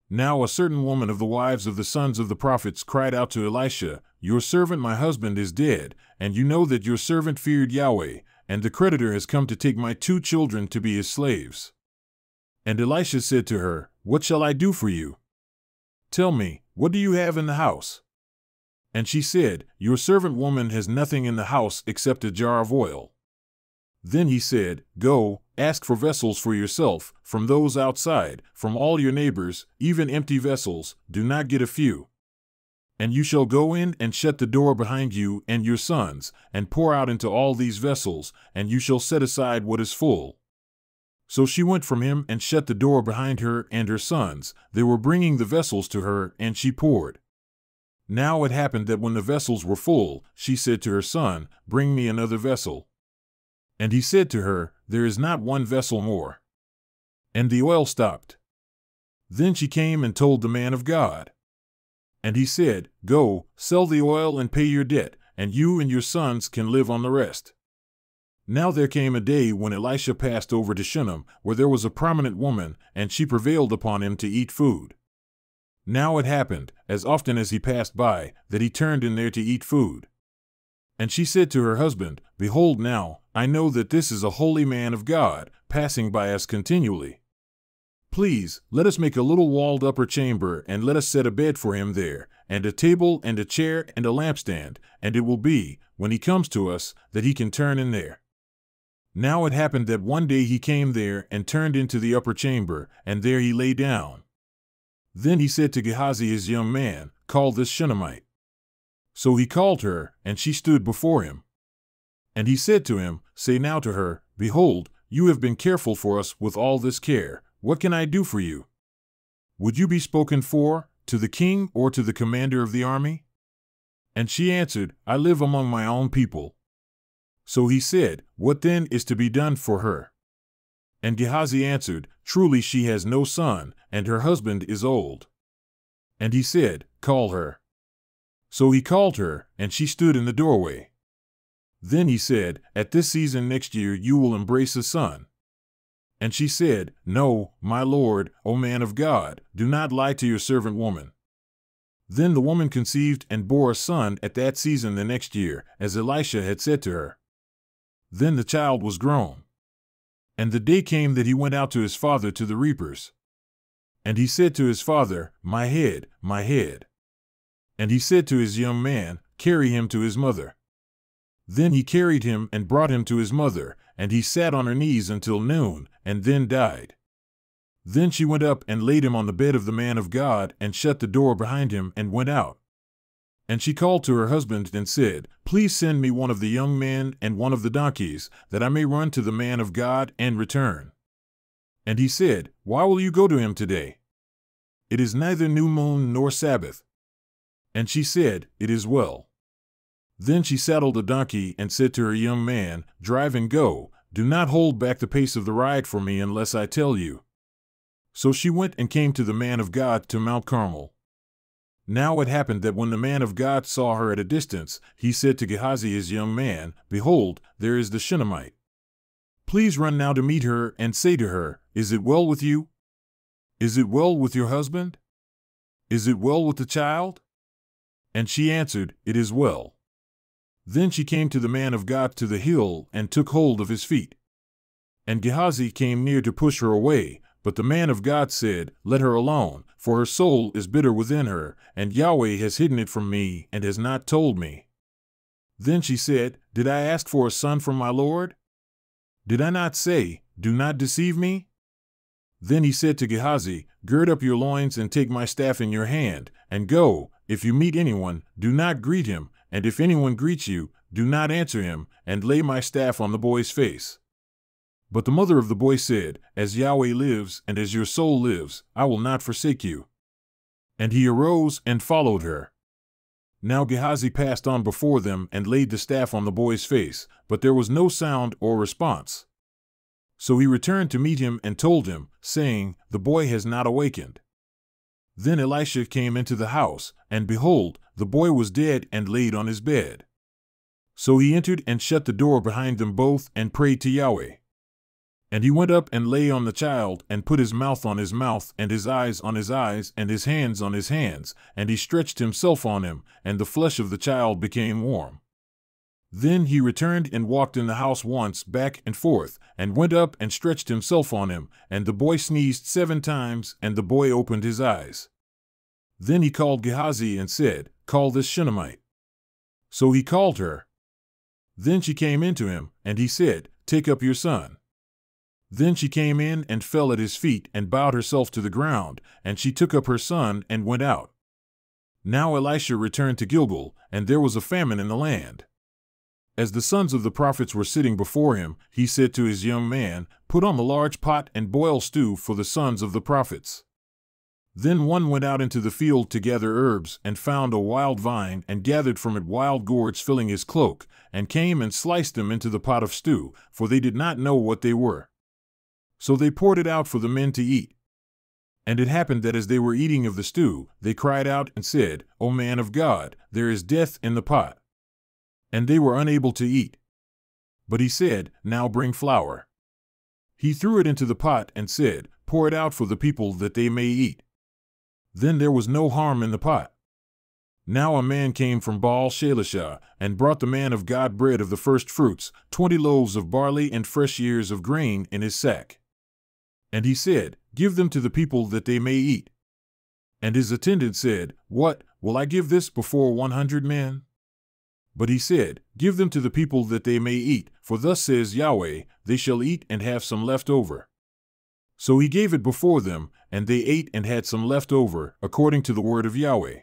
Now a certain woman of the wives of the sons of the prophets cried out to Elisha, "Your servant my husband is dead, and you know that your servant feared Yahweh, and the creditor has come to take my 2 children to be his slaves." And Elisha said to her, "What shall I do for you? Tell me, what do you have in the house?" And she said, "Your servant woman has nothing in the house except a jar of oil." Then he said, "Go, ask for vessels for yourself, from those outside, from all your neighbors, even empty vessels, do not get a few. And you shall go in and shut the door behind you and your sons, and pour out into all these vessels, and you shall set aside what is full." So she went from him and shut the door behind her and her sons. They were bringing the vessels to her, and she poured. Now it happened that when the vessels were full, she said to her son, "Bring me another vessel." And he said to her, "There is not one vessel more." And the oil stopped. Then she came and told the man of God. And he said, "Go, sell the oil and pay your debt, and you and your sons can live on the rest." Now there came a day when Elisha passed over to Shunem, where there was a prominent woman, and she prevailed upon him to eat food. Now it happened, as often as he passed by, that he turned in there to eat food. And she said to her husband, "Behold now, I know that this is a holy man of God, passing by us continually. Please, let us make a little walled upper chamber, and let us set a bed for him there, and a table and a chair and a lampstand, and it will be, when he comes to us, that he can turn in there." Now it happened that one day he came there and turned into the upper chamber, and there he lay down. Then he said to Gehazi his young man, "Call this Shunammite." So he called her, and she stood before him. And he said to him, "Say now to her, Behold, you have been careful for us with all this care. What can I do for you? Would you be spoken for, to the king or to the commander of the army?" And she answered, "I live among my own people." So he said, "What then is to be done for her?" And Gehazi answered, "Truly she has no son, and her husband is old." And he said, "Call her." So he called her, and she stood in the doorway. Then he said, "At this season next year you will embrace a son." And she said, "No, my lord, O man of God, do not lie to your servant woman." Then the woman conceived and bore a son at that season the next year, as Elisha had said to her. Then the child was grown. And the day came that he went out to his father to the reapers. And he said to his father, "My head, my head." And he said to his young man, "Carry him to his mother." Then he carried him and brought him to his mother, and he sat on her knees until noon, and then died. Then she went up and laid him on the bed of the man of God, and shut the door behind him, and went out. And she called to her husband and said, "Please send me one of the young men and one of the donkeys, that I may run to the man of God and return." And he said, "Why will you go to him today? It is neither new moon nor Sabbath." And she said, "It is well." Then she saddled a donkey and said to her young man, "Drive and go, do not hold back the pace of the ride for me unless I tell you." So she went and came to the man of God to Mount Carmel. Now it happened that when the man of God saw her at a distance, he said to Gehazi his young man, "Behold, there is the Shunammite. Please run now to meet her and say to her, Is it well with you? Is it well with your husband? Is it well with the child?" And she answered, "It is well." Then she came to the man of God to the hill and took hold of his feet. And Gehazi came near to push her away, but the man of God said, "Let her alone, for her soul is bitter within her, and Yahweh has hidden it from me and has not told me." Then she said, "Did I ask for a son from my Lord? Did I not say, 'Do not deceive me'?" Then he said to Gehazi, "Gird up your loins and take my staff in your hand, and go. If you meet anyone, do not greet him, and if anyone greets you, do not answer him, and lay my staff on the boy's face." But the mother of the boy said, "As Yahweh lives, and as your soul lives, I will not forsake you." And he arose and followed her. Now Gehazi passed on before them and laid the staff on the boy's face, but there was no sound or response. So he returned to meet him and told him, saying, "The boy has not awakened." Then Elisha came into the house, and behold, the boy was dead and laid on his bed. So he entered and shut the door behind them both and prayed to Yahweh. And he went up and lay on the child, and put his mouth on his mouth, and his eyes on his eyes, and his hands on his hands, and he stretched himself on him, and the flesh of the child became warm. Then he returned and walked in the house once back and forth, and went up and stretched himself on him, and the boy sneezed 7 times, and the boy opened his eyes. Then he called Gehazi and said, "Call this Shunammite." So he called her. Then she came in to him, and he said, "Take up your son." Then she came in and fell at his feet and bowed herself to the ground, and she took up her son and went out. Now Elisha returned to Gilgal, and there was a famine in the land. As the sons of the prophets were sitting before him, he said to his young man, "Put on the large pot and boil stew for the sons of the prophets." Then one went out into the field to gather herbs, and found a wild vine, and gathered from it wild gourds filling his cloak, and came and sliced them into the pot of stew, for they did not know what they were. So they poured it out for the men to eat. And it happened that as they were eating of the stew, they cried out and said, "O man of God, there is death in the pot." And they were unable to eat. But he said, "Now bring flour." He threw it into the pot and said, "Pour it out for the people that they may eat." Then there was no harm in the pot. Now a man came from Baal-Shalishah, and brought the man of God bread of the first fruits, 20 loaves of barley and fresh ears of grain in his sack. And he said, "Give them to the people that they may eat." And his attendant said, "What, will I give this before 100 men? But he said, "Give them to the people that they may eat, for thus says Yahweh, they shall eat and have some left over." So he gave it before them, and they ate and had some left over, according to the word of Yahweh.